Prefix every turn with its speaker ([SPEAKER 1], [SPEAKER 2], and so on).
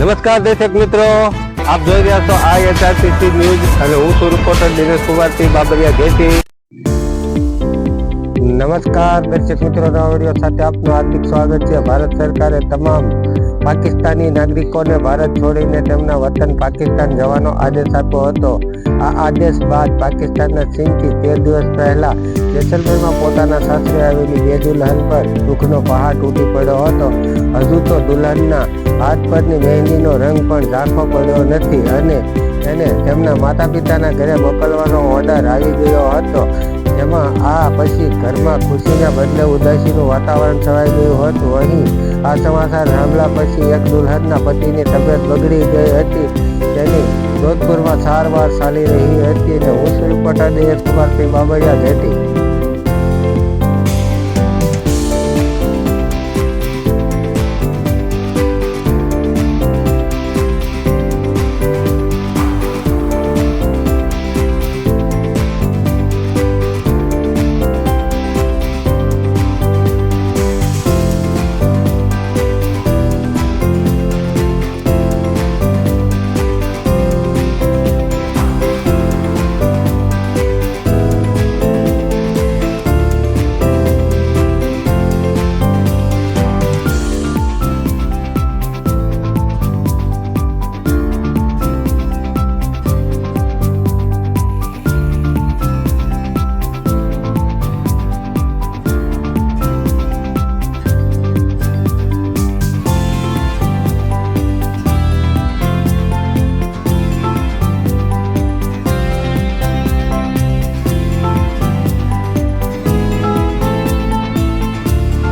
[SPEAKER 1] નમસ્કાર દર્શક મિત્રો, આપ જોઈ રહ્યા છો IHRTC ન્યૂઝ અને હું છું રિપોર્ટર દિનેશ કુમારસિંહ બાબરિયા ઘેટી. નમસ્કાર દર્શક મિત્રો, નવા વિડીયો સાથે આપનું હાર્દિક સ્વાગત છે. ભારત સરકારે તમામ પાકિસ્તાની નાગરિકોને ભારત છોડીને તેમના વતન પાકિસ્તાન જવાનો આદેશ આપ્યો હતો. આ આદેશ બાદ પાકિસ્તાનના સિંહથી 13 દિવસ પહેલા જેસલમેરમાં પોતાના સાસરે આવેલી બે દુલ્હન પર દુઃખનો પહાડ તૂટી પડ્યો હતો. હજુ તો દુલ્હનના હાથ પરની મહેંદીનો રંગ પણ ઝાંખો પડ્યો નથી અને તેને તેમના માતા પિતાના ઘરે મોકલવાનો ઓર્ડર આવી ગયો હતો. એમાં આ પછી ઘરમાં ખુશીના બદલે ઉદાસીનું વાતાવરણ છવાઈ ગયું હતું. અહીં આ સમાચાર સાંભળ્યા પછી એક દુલ્હનના પતિની તબિયત બગડી ગઈ હતી. તેની જોધપુરમાં સારવાર ચાલી રહી હતી અને હું છું રિપોર્ટર દિનેશ કુમારસિંહ બાબરિયા ઘેટી.